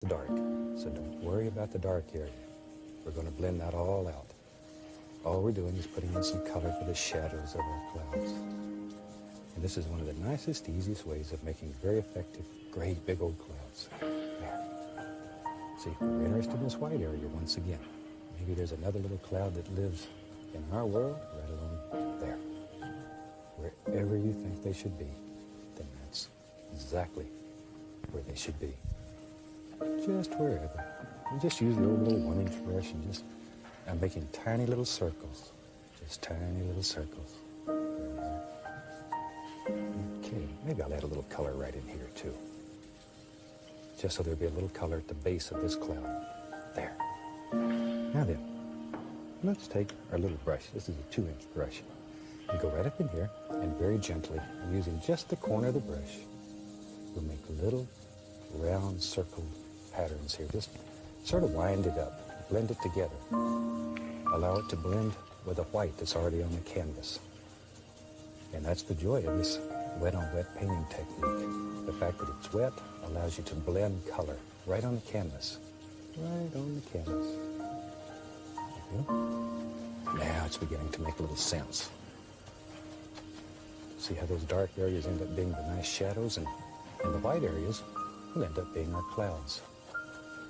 the dark. So don't worry about the dark area. We're going to blend that all out. All we're doing is putting in some color for the shadows of our clouds. And this is one of the nicest, easiest ways of making very effective, great, big old clouds. There. See, we're interested in this white area once again. Maybe there's another little cloud that lives in our world right along there. Wherever you think they should be, then that's exactly where they should be. Just wherever. You just use the old little 1-inch brush and just, I'm making tiny little circles. Just tiny little circles. Okay, maybe I'll add a little color right in here too. Just so there'll be a little color at the base of this cloud. There. Now then, let's take our little brush. This is a 2-inch brush. And go right up in here and very gently, and using just the corner of the brush, we'll make little round circle patterns here. Just sort of wind it up, blend it together. Allow it to blend with the white that's already on the canvas. And that's the joy of this wet-on-wet painting technique. The fact that it's wet allows you to blend color right on the canvas. Right on the canvas. There you go. Now it's beginning to make a little sense. See how those dark areas end up being the nice shadows, and the white areas will end up being our clouds.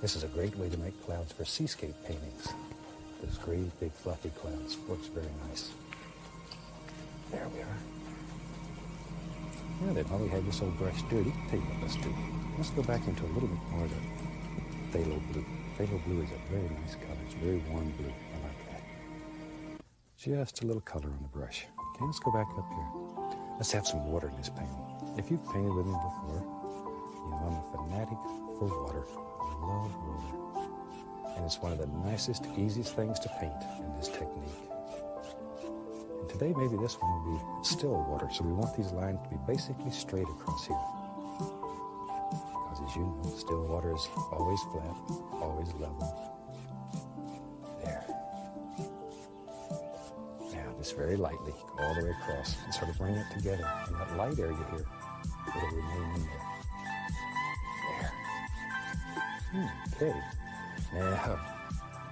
This is a great way to make clouds for seascape paintings. Those great, big, fluffy clouds. Works very nice. There we are. Now then, while we have this old brush dirty, tell you what let's do. Let's go back into a little bit more of the phthalo blue. Phthalo blue is a very nice color. It's very warm blue. I like that. Just a little color on the brush. Okay, let's go back up here. Let's have some water in this painting. If you've painted with me before, you know I'm a fanatic for water. I love water. And it's one of the nicest, easiest things to paint in this technique. And today, maybe this one will be still water, so we want these lines to be basically straight across here. Because as you know, still water is always flat, always level. There. Now, just very lightly, go all the way across and sort of bring it together. And that light area here, it'll remain in there. There. Okay. Now,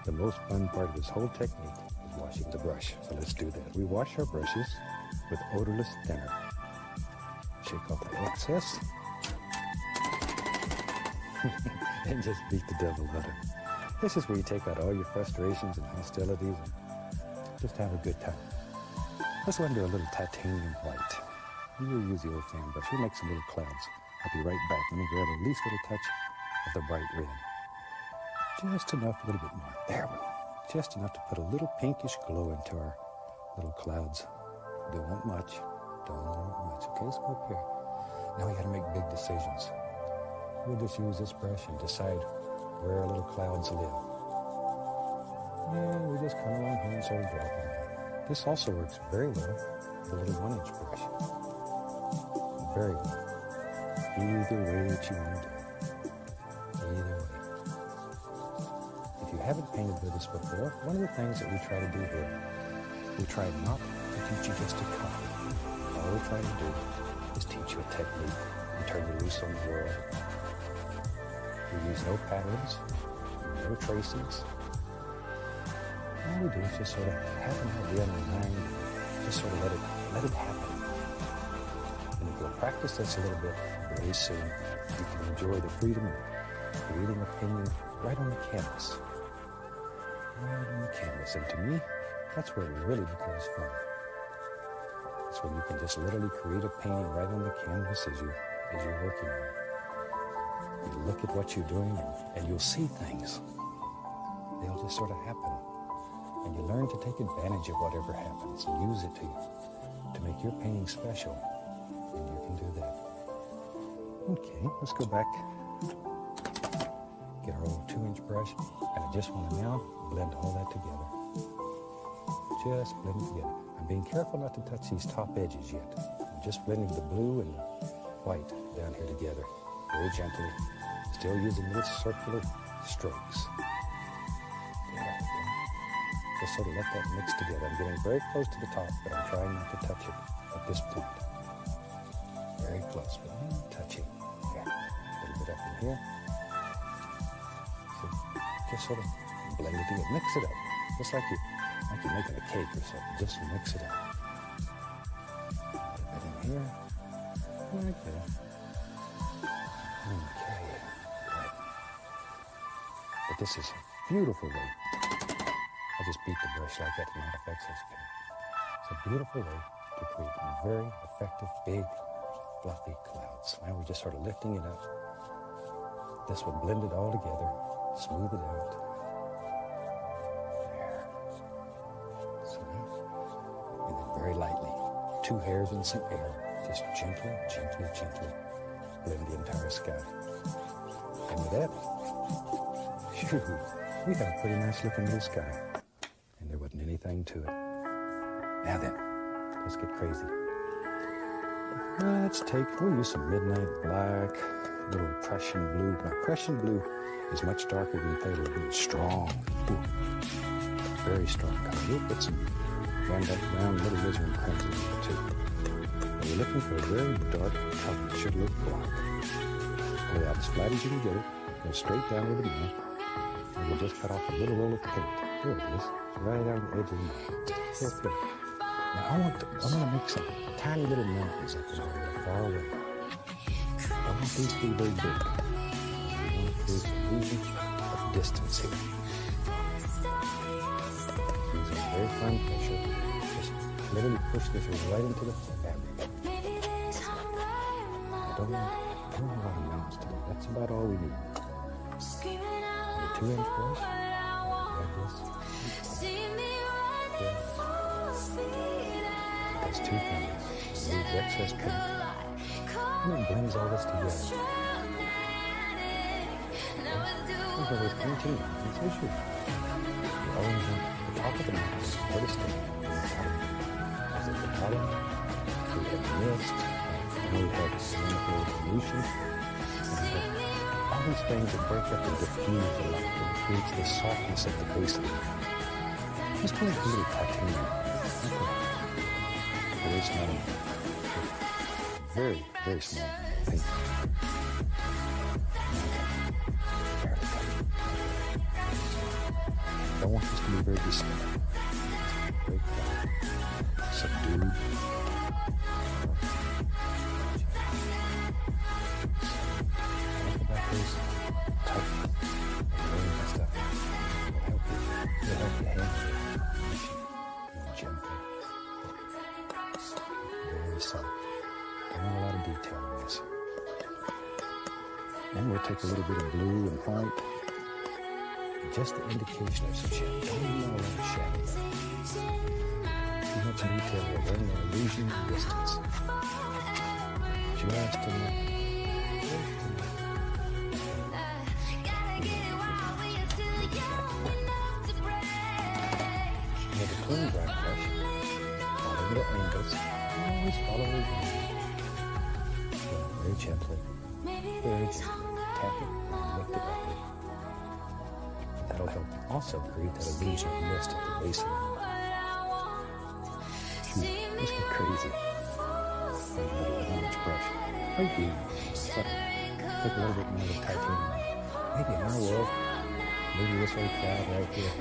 the most fun part of this whole technique is washing the brush. So let's do that. We wash our brushes with odorless thinner. Shake off the excess. And just beat the devil out of it. This is where you take out all your frustrations and hostilities and just have a good time. Let's go into a little titanium white. We'll use the old fan brush. We'll make some little clouds. I'll be right back. Let me grab the least little touch of the bright red. Just enough, a little bit more. There we go. Just enough to put a little pinkish glow into our little clouds. Don't want much. Don't want much. Okay, let's go up here. Now we got to make big decisions. We'll just use this brush and decide where our little clouds live. And we just come along here and sort of drop them down. This also works very well with a little 1-inch brush. Very well. Either way that you want to do it. Either way. If you haven't painted with us before, one of the things that we try to do here, we try not to teach you just to copy. All we're trying to do is teach you a technique and turn you loose on the world. We use no patterns, no tracings. All we do is just sort of have an idea in our mind, just sort of let it happen. And if you'll practice this a little bit, very soon you can enjoy the freedom of creating a painting right on the canvas. Right on the canvas. And to me, that's where it really becomes fun. It's when you can just literally create a painting right on the canvas as you're working on it. You look at what you're doing and you'll see things. They'll just sort of happen. And you learn to take advantage of whatever happens and use it to make your painting special. And you can do that. Okay, let's go back. Get our old 2-inch brush. And I just want to now blend all that together. Just blend it together. I'm being careful not to touch these top edges yet. I'm just blending the blue and the white down here together. Very gently. Still using little circular strokes. There we go. Just sort of let that mix together. I'm getting very close to the top, but I'm trying not to touch it at this point. Very close, but not touching. There. A little bit up in here. just sort of blend it together, mix it up, just like you're making a cake or something. Just mix it up. A bit in here, like that. Okay, good. But this is a beautiful way. I just beat the brush like that to not affect this paint. It's a beautiful way to create very effective, big, fluffy clouds. Now we're just sort of lifting it up. This will blend it all together, smooth it out. There. See? And then very lightly, 2 hairs and some air. Just gently, gently, gently blend the entire sky. And with that, phew, we have a pretty nice looking blue sky. And there wasn't anything to it. Now then, let's get crazy. We'll use some midnight black, a little Prussian blue. Now, Prussian blue is much darker than phthalo blue. Strong. Ooh, very strong color. We'll put some round little alizarin crimson in there too. Now, you're looking for a very dark color. It should look black. Lay out as flat as you can get it. Go straight down over the mouth. And we'll just cut off a little roll of paint. There it is. Right on the edge of the mouth. Perfect. Now I want to make some tiny little mountains up in there, far away. I don't want these to be very big. I want to create an illusion of distance here. Using very fine pressure, just literally push this right into the fabric. I don't want a lot of mountains today. That's about all we need. A 2-inch brush, like this. Those 2 fingers, remove excess paint, and it blends all this together. Think of it painting mountains as usual. You always want the top of the mountain is hardest thing in the bottom. Because at the bottom, we have mist, and we have wonderful pollution, and all these things that break up and diffuse the light and creates the softness at the base of the mountain. Just put a little titanium. Very small, very, very small paint. Don't want this to be very distinct. Very quiet, subdued. Think about those tight layers and stuff. It'll help your hands get gentle. Very soft. Don't want a lot of detail in this. Then we'll take a little bit of blue and white. Just the indication of some shadow. Don't even know a lot of shadow. Too much detail will bring an illusion of distance. Just enough. With a clean black brush, following the angles, always follow the angles. Very gently, very gently. Tap it and lift it up. That'll help also create that illusion of mist at the base of the mountain. Let's get crazy. Take a little 1-inch brush. Right here. Subtle. Take a little bit more of the titanium. Maybe in our world, maybe this little cloud right here.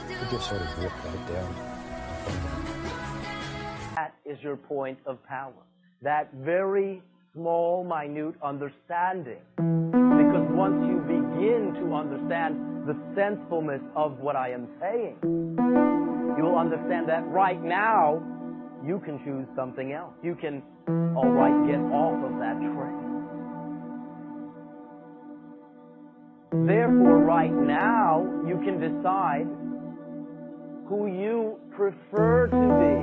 We just sort of drip right down. That is your point of power. That very small, minute understanding. Because once you begin to understand the sensibility of what I am saying, you will understand that right now, you can choose something else. You can, all right, get off of that train. Therefore, right now, you can decide who you prefer to be.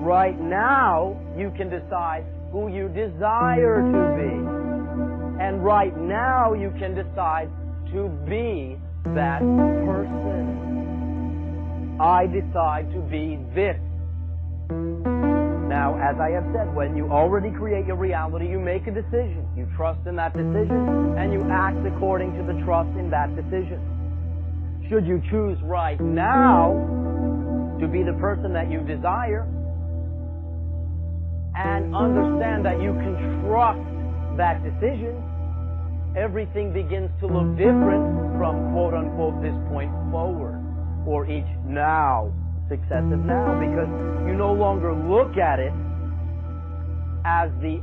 Right now, you can decide who you desire to be. And right now, you can decide to be that person. I decide to be this. Now, as I have said, when you already create your reality, you make a decision. You trust in that decision, and you act according to the trust in that decision. Should you choose right now to be the person that you desire, and understand that you can trust that decision, everything begins to look different from quote-unquote this point forward, or each now, successive now, because you no longer look at it as the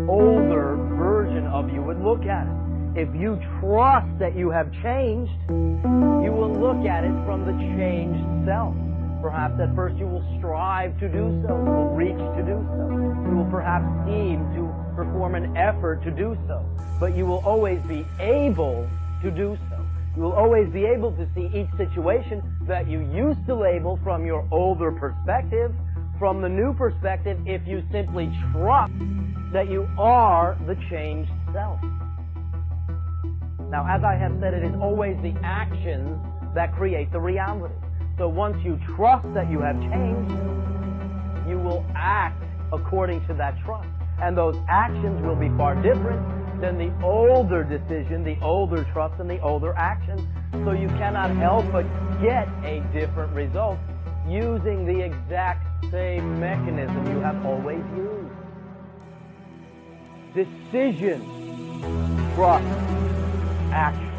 older version of you would look at it. If you trust that you have changed, you will look at it from the changed self. Perhaps at first you will strive to do so. You will reach to do so. You will perhaps seem to perform an effort to do so. But you will always be able to do so. You will always be able to see each situation that you used to label from your older perspective, from the new perspective, if you simply trust that you are the changed self. Now, as I have said, it is always the actions that create the reality. So once you trust that you have changed, you will act according to that trust. And those actions will be far different than the older decision, the older trust, and the older actions. So you cannot help but get a different result using the exact same mechanism you have always used. Decision, trust, action.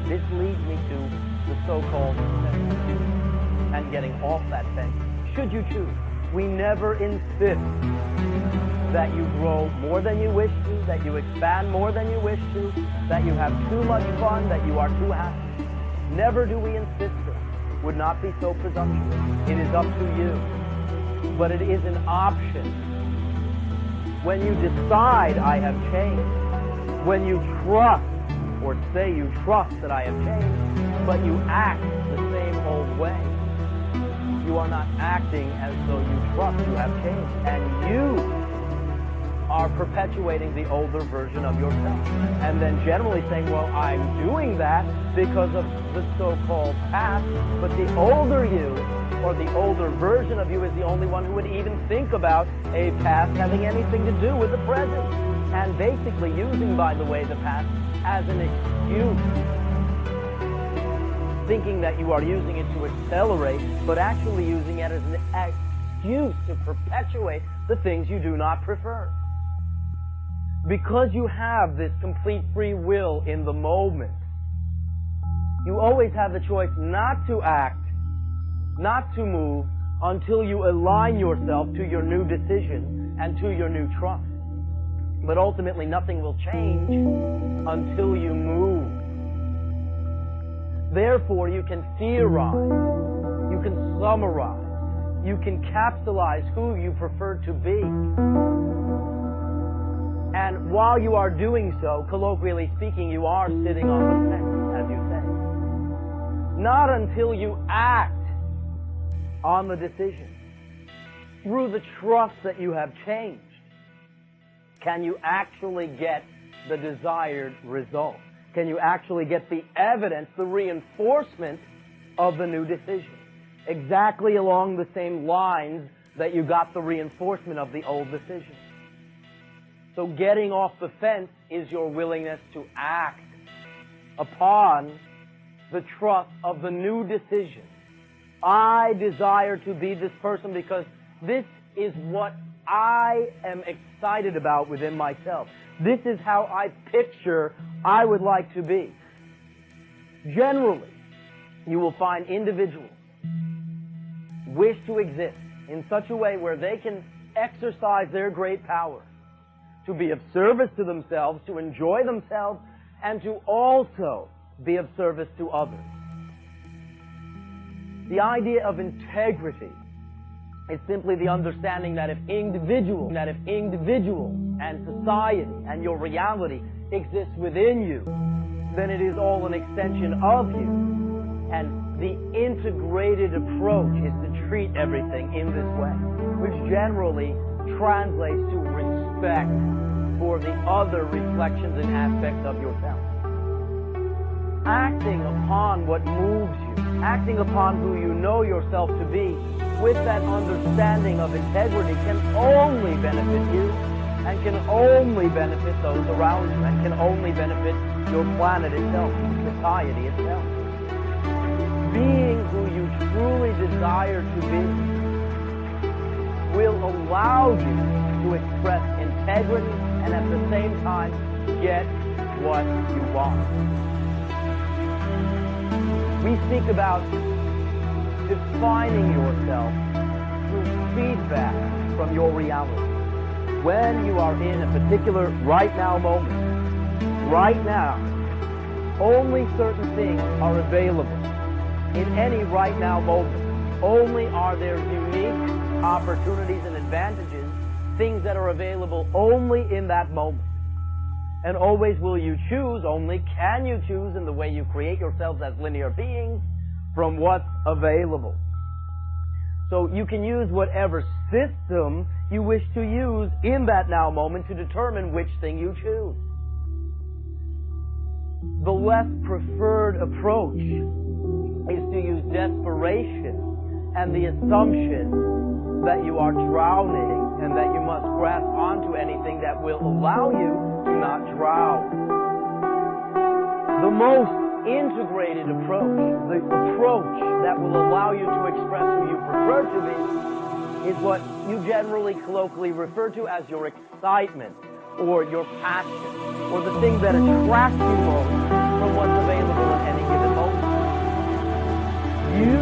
This leads me to the so-called fence and getting off that fence. Should you choose, we never insist that you grow more than you wish to, that you expand more than you wish to, that you have too much fun, that you are too happy. Never do we insist this. Would not be so presumptuous. It is up to you. But it is an option. When you decide I have changed, when you trust, or say you trust that I have changed, but you act the same old way, you are not acting as though you trust you have changed, and you are perpetuating the older version of yourself. And then generally saying, well, I'm doing that because of the so-called past, but the older you, or the older version of you, is the only one who would even think about a past having anything to do with the present. And basically using, by the way, the past as an excuse, thinking that you are using it to accelerate, but actually using it as an excuse to perpetuate the things you do not prefer. Because you have this complete free will in the moment, you always have the choice not to act, not to move, until you align yourself to your new decision and to your new trust. But ultimately nothing will change until you move. Therefore, you can theorize, you can summarize, you can capsulize who you prefer to be. And while you are doing so, colloquially speaking, you are sitting on the fence, as you say. Not until you act on the decision, through the trust that you have changed, can you actually get the desired result. Can you actually get the evidence, the reinforcement of the new decision? Exactly along the same lines that you got the reinforcement of the old decision. So getting off the fence is your willingness to act upon the trust of the new decision. I desire to be this person because this is what I am excited about within myself. This is how I picture I would like to be. Generally, you will find individuals wish to exist in such a way where they can exercise their great power to be of service to themselves, to enjoy themselves, and to also be of service to others. The idea of integrity is simply the understanding that if individual and society and your reality exists within you, then it is all an extension of you. And the integrated approach is to treat everything in this way, which generally translates to respect for the other reflections and aspects of yourself. Acting upon what moves you, acting upon who you know yourself to be, with that understanding of integrity can only benefit you, and can only benefit those around you, and can only benefit your planet itself, society itself. Being who you truly desire to be will allow you to express integrity and at the same time get what you want. We speak about defining yourself through feedback from your reality. When you are in a particular right now moment, right now, only certain things are available. In any right now moment, only are there unique opportunities and advantages, things that are available only in that moment. And always will you choose, only can you choose in the way you create yourselves as linear beings from what's available. So you can use whatever system you wish to use in that now moment to determine which thing you choose. The less preferred approach is to use desperation and the assumption that you are drowning and that you must grasp onto anything that will allow you to not drown. The most integrated approach, the approach that will allow you to express who you prefer to be, is what you generally colloquially refer to as your excitement or your passion or the thing that attracts you most from what's available at any given moment. You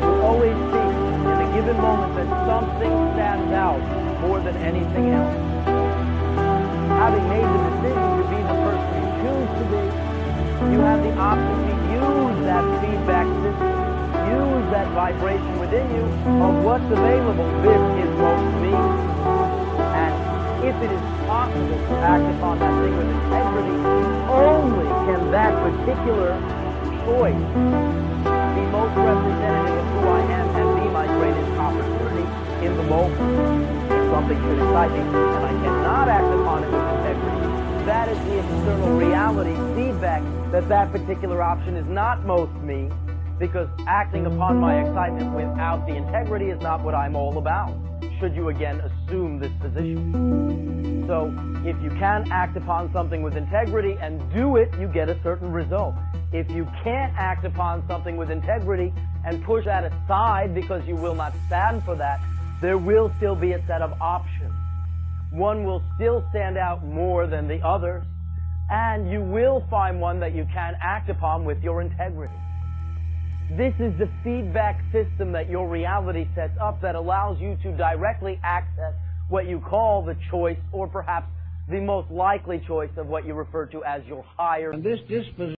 will always see in a given moment that something stands out more than anything else. Having made the decision to be the person you choose to be, you have the option to use that feedback system, use that vibration within you of what's available. This is most me. And if it is possible to act upon that thing with integrity, only can that particular choice be most representative of who I am and be my greatest opportunity in the moment. If something should excite me and I cannot act upon it with integrity, that is the external reality feedback that that particular option is not most me, because acting upon my excitement without the integrity is not what I'm all about, should you again assume this position. So, if you can act upon something with integrity and do it, you get a certain result. If you can't act upon something with integrity and push that aside because you will not stand for that, there will still be a set of options. One will still stand out more than the others, and you will find one that you can act upon with your integrity. This is the feedback system that your reality sets up that allows you to directly access what you call the choice, or perhaps the most likely choice of what you refer to as your higher. And this disposition